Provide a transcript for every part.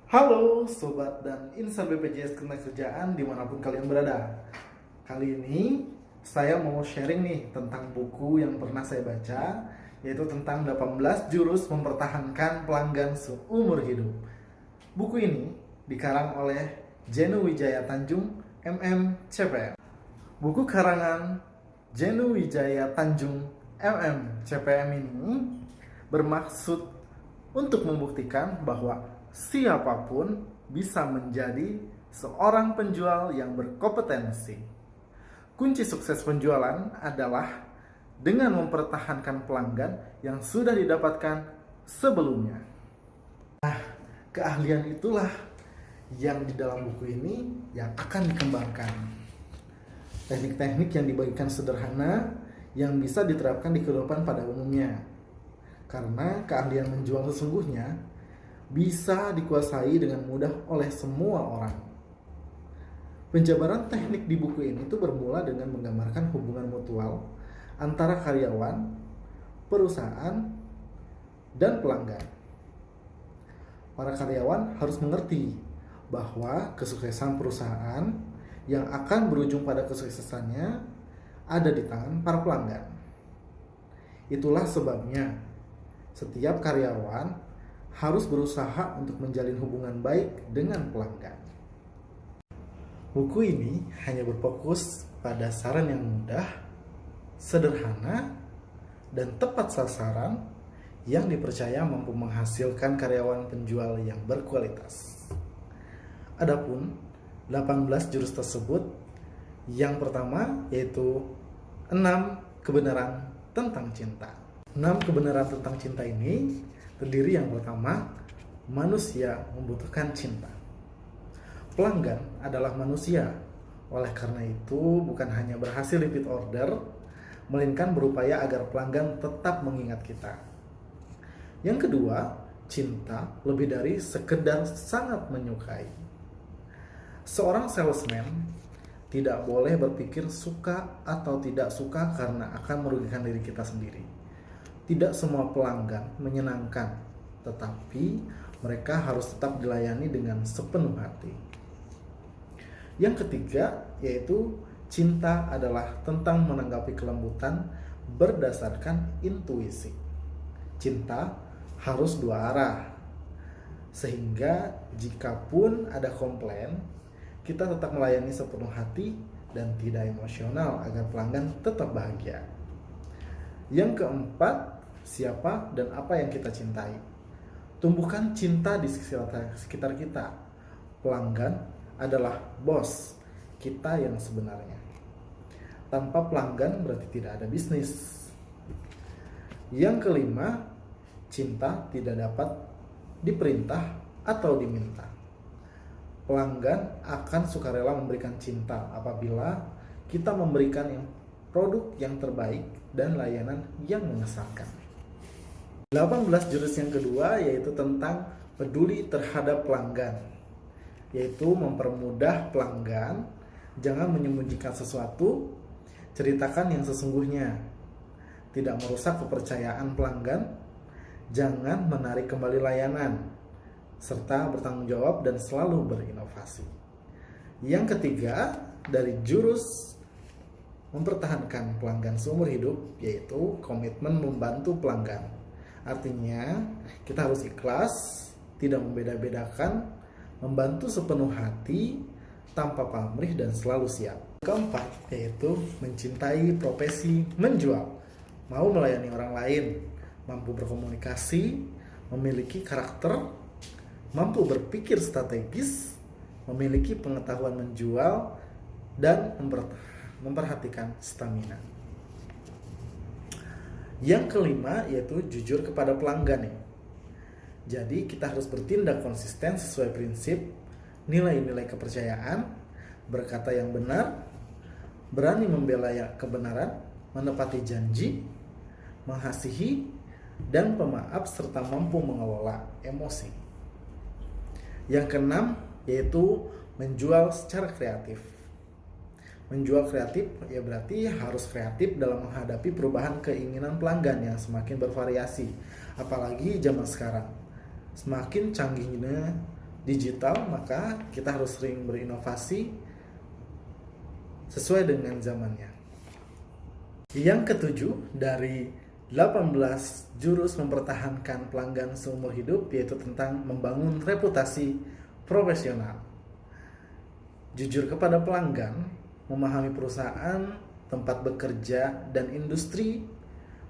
Halo Sobat dan Insan BPJS Ketenagakerjaan dimanapun kalian berada. Kali ini saya mau sharing nih tentang buku yang pernah saya baca, yaitu tentang 18 jurus mempertahankan pelanggan seumur hidup. Buku ini dikarang oleh Jenu Wijaya Tanjung, MM.CPM. Buku karangan Jenu Wijaya Tanjung, MM.CPM ini bermaksud untuk membuktikan bahwa siapapun bisa menjadi seorang penjual yang berkompetensi. Kunci sukses penjualan adalah dengan mempertahankan pelanggan yang sudah didapatkan sebelumnya. Nah, keahlian itulah yang di dalam buku ini yang akan dikembangkan. Teknik-teknik yang dibagikan sederhana yang bisa diterapkan di kehidupan pada umumnya. Karena keahlian menjual sesungguhnya bisa dikuasai dengan mudah oleh semua orang. Penjabaran teknik di buku ini itu bermula dengan menggambarkan hubungan mutual antara karyawan, perusahaan, dan pelanggan. Para karyawan harus mengerti bahwa kesuksesan perusahaan yang akan berujung pada kesuksesannya ada di tangan para pelanggan. Itulah sebabnya setiap karyawan harus berusaha untuk menjalin hubungan baik dengan pelanggan. Buku ini hanya berfokus pada saran yang mudah, sederhana, dan tepat sasaran yang dipercaya mampu menghasilkan karyawan penjual yang berkualitas. Adapun 18 jurus tersebut, yang pertama yaitu 6 kebenaran tentang cinta. 6 kebenaran tentang cinta ini terdiri yang pertama, manusia membutuhkan cinta. Pelanggan adalah manusia, oleh karena itu bukan hanya berhasil repeat order, melainkan berupaya agar pelanggan tetap mengingat kita. Yang kedua, cinta lebih dari sekedar sangat menyukai. Seorang salesman tidak boleh berpikir suka atau tidak suka karena akan merugikan diri kita sendiri. Tidak semua pelanggan menyenangkan, tetapi mereka harus tetap dilayani dengan sepenuh hati. Yang ketiga, yaitu cinta adalah tentang menanggapi kelembutan berdasarkan intuisi. Cinta harus dua arah, sehingga jikapun ada komplain, kita tetap melayani sepenuh hati dan tidak emosional agar pelanggan tetap bahagia. Yang keempat, siapa dan apa yang kita cintai. Tumbuhkan cinta di sekitar kita. Pelanggan adalah bos kita yang sebenarnya. Tanpa pelanggan berarti tidak ada bisnis. Yang kelima, cinta tidak dapat diperintah atau diminta. Pelanggan akan sukarela memberikan cinta apabila kita memberikan produk yang terbaik dan layanan yang mengesankan. 18 jurus yang kedua yaitu tentang peduli terhadap pelanggan, yaitu mempermudah pelanggan, jangan menyembunyikan sesuatu, ceritakan yang sesungguhnya, tidak merusak kepercayaan pelanggan, jangan menarik kembali layanan, serta bertanggung jawab dan selalu berinovasi. Yang ketiga dari jurus mempertahankan pelanggan seumur hidup yaitu komitmen membantu pelanggan. Artinya kita harus ikhlas, tidak membeda-bedakan, membantu sepenuh hati, tanpa pamrih dan selalu siap. Keempat yaitu mencintai profesi menjual, mau melayani orang lain, mampu berkomunikasi, memiliki karakter, mampu berpikir strategis, memiliki pengetahuan menjual, dan memperhatikan stamina. Yang kelima yaitu jujur kepada pelanggan nih. Jadi kita harus bertindak konsisten sesuai prinsip nilai-nilai kepercayaan, berkata yang benar, berani membela kebenaran, menepati janji, mengasihi, dan pemaaf serta mampu mengelola emosi. Yang keenam yaitu menjual secara kreatif. Menjual kreatif ya berarti harus kreatif dalam menghadapi perubahan keinginan pelanggan yang semakin bervariasi. Apalagi zaman sekarang, semakin canggihnya digital, maka kita harus sering berinovasi sesuai dengan zamannya. Yang ketujuh dari 18 jurus mempertahankan pelanggan seumur hidup, yaitu tentang membangun reputasi profesional. Jujur kepada pelanggan, memahami perusahaan, tempat bekerja, dan industri,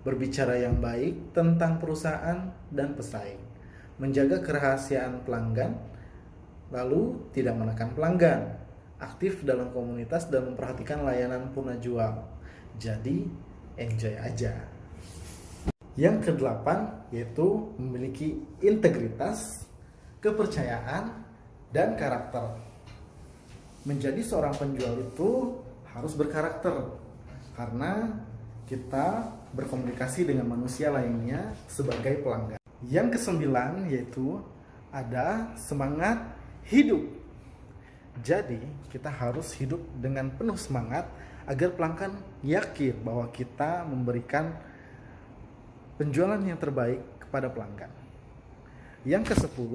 berbicara yang baik tentang perusahaan dan pesaing, menjaga kerahasiaan pelanggan, lalu tidak menekan pelanggan, aktif dalam komunitas dan memperhatikan layanan purna jual. Jadi, enjoy aja. Yang kedelapan yaitu memiliki integritas, kepercayaan, dan karakter. Menjadi seorang penjual itu harus berkarakter, karena kita berkomunikasi dengan manusia lainnya sebagai pelanggan. Yang kesembilan yaitu ada semangat hidup. Jadi kita harus hidup dengan penuh semangat agar pelanggan yakin bahwa kita memberikan penjualan yang terbaik kepada pelanggan. Yang ke-10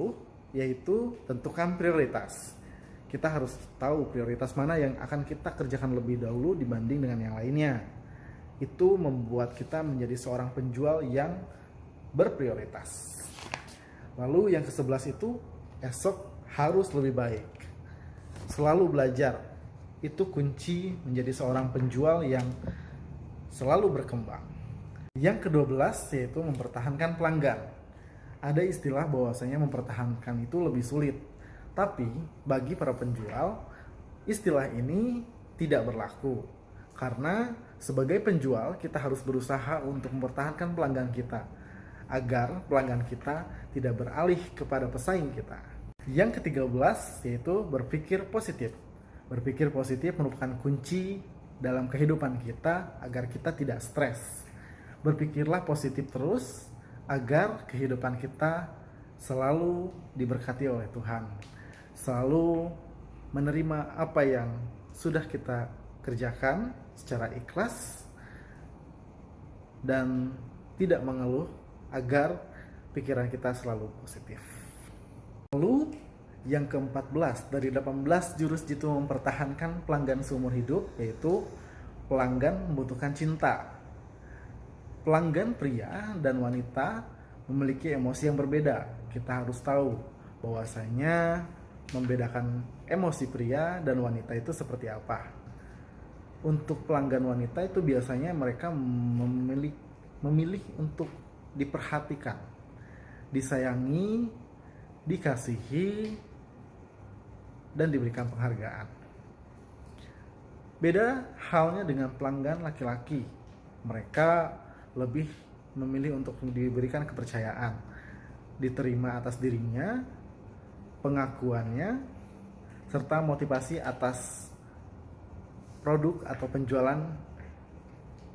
yaitu tentukan prioritas. Kita harus tahu prioritas mana yang akan kita kerjakan lebih dahulu dibanding dengan yang lainnya. Itu membuat kita menjadi seorang penjual yang berprioritas. Lalu yang ke-11 itu esok harus lebih baik. Selalu belajar. Itu kunci menjadi seorang penjual yang selalu berkembang. Yang ke-12 yaitu mempertahankan pelanggan. Ada istilah bahwasanya mempertahankan itu lebih sulit. Tapi bagi para penjual, istilah ini tidak berlaku. Karena sebagai penjual kita harus berusaha untuk mempertahankan pelanggan kita agar pelanggan kita tidak beralih kepada pesaing kita. Yang ke-13 yaitu berpikir positif. Berpikir positif merupakan kunci dalam kehidupan kita agar kita tidak stres. Berpikirlah positif terus agar kehidupan kita selalu diberkati oleh Tuhan. Selalu menerima apa yang sudah kita kerjakan secara ikhlas dan tidak mengeluh agar pikiran kita selalu positif. Lalu yang ke-14 dari 18 jurus jitu mempertahankan pelanggan seumur hidup yaitu pelanggan membutuhkan cinta. Pelanggan pria dan wanita memiliki emosi yang berbeda. Kita harus tahu bahwasanya membedakan emosi pria dan wanita itu seperti apa. Untuk pelanggan wanita itu biasanya mereka memilih untuk diperhatikan, disayangi, dikasihi, dan diberikan penghargaan. Beda halnya dengan pelanggan laki-laki. Mereka lebih memilih untuk diberikan kepercayaan, diterima atas dirinya, pengakuannya, serta motivasi atas produk atau penjualan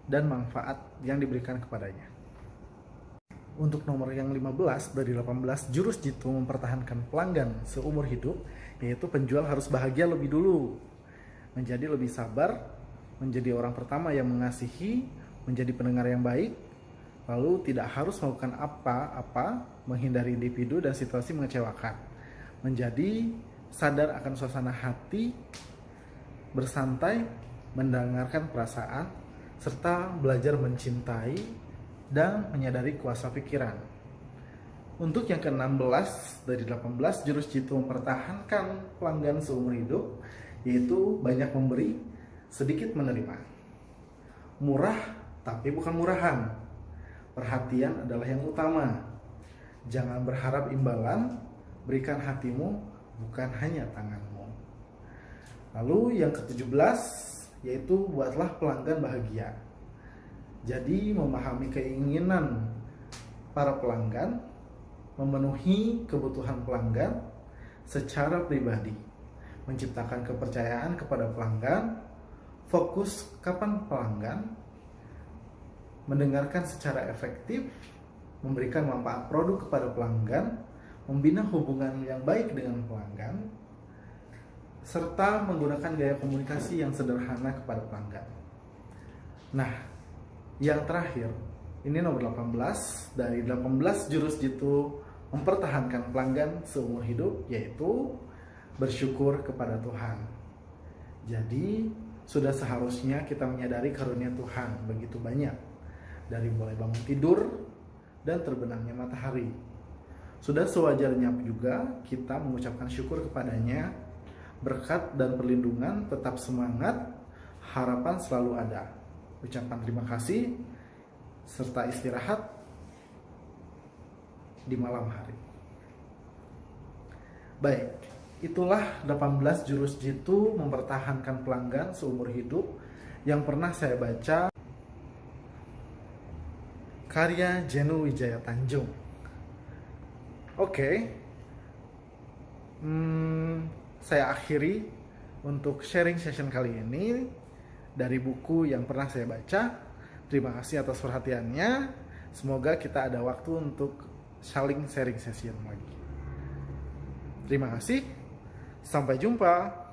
dan manfaat yang diberikan kepadanya. Untuk nomor yang 15 dari 18 jurus jitu mempertahankan pelanggan seumur hidup, yaitu penjual harus bahagia lebih dulu, menjadi lebih sabar, menjadi orang pertama yang mengasihi, menjadi pendengar yang baik, lalu tidak harus melakukan apa-apa, menghindari individu dan situasi mengecewakan, menjadi sadar akan suasana hati, bersantai, mendengarkan perasaan, serta belajar mencintai dan menyadari kuasa pikiran. Untuk yang ke-16 dari 18 jurus jitu mempertahankan pelanggan seumur hidup, yaitu banyak memberi, sedikit menerima. Murah tapi bukan murahan. Perhatian adalah yang utama. Jangan berharap imbalan, berikan hatimu, bukan hanya tanganmu. Lalu yang ke-17 yaitu buatlah pelanggan bahagia. Jadi memahami keinginan para pelanggan, memenuhi kebutuhan pelanggan secara pribadi, menciptakan kepercayaan kepada pelanggan, fokus kapan pelanggan, mendengarkan secara efektif, memberikan manfaat produk kepada pelanggan, membina hubungan yang baik dengan pelanggan, serta menggunakan gaya komunikasi yang sederhana kepada pelanggan. Nah, yang terakhir, ini nomor 18 dari 18 jurus jitu mempertahankan pelanggan seumur hidup, yaitu bersyukur kepada Tuhan. Jadi sudah seharusnya kita menyadari karunia Tuhan begitu banyak, dari mulai bangun tidur dan terbenamnya matahari. Sudah sewajarnya juga kita mengucapkan syukur kepadanya. Berkat dan perlindungan tetap semangat, harapan selalu ada. Ucapan terima kasih serta istirahat di malam hari. Baik, itulah 18 jurus jitu mempertahankan pelanggan seumur hidup yang pernah saya baca, karya Jenu Wijaya Tanjung. Oke, saya akhiri untuk sharing session kali ini dari buku yang pernah saya baca. Terima kasih atas perhatiannya. Semoga kita ada waktu untuk saling sharing session lagi. Terima kasih. Sampai jumpa.